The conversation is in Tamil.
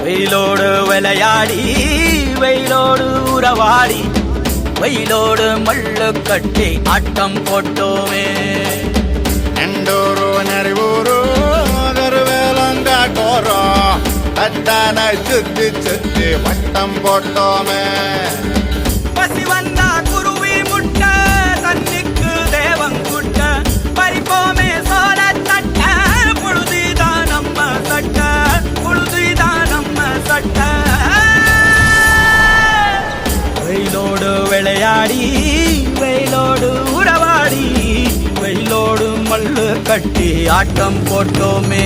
வெயிலோடு விளையாடி வெயிலோடு உறவாடி வெயிலோடு மல்லு கட்டி ஆட்டம் போட்டோமே. எண்டூரு நெறிவூரு வேலங்காட்டோரம் தட்டான சுத்தி சுத்தி வட்டம் போட்டோமே. பசி வந்தா குருவி முட்ட தண்ணிக்கு தேவங்குட்ட பறிப்போமே சோழ தட்ட புழுதிதான் நம்ம சட்ட புழுதிதான் நம்ம சட்ட. வெயிலோடு விளையாடி வெயிலோடு உறவாடி வெயிலோடு மல்லு கட்டி ஆட்டம் போட்டோமே.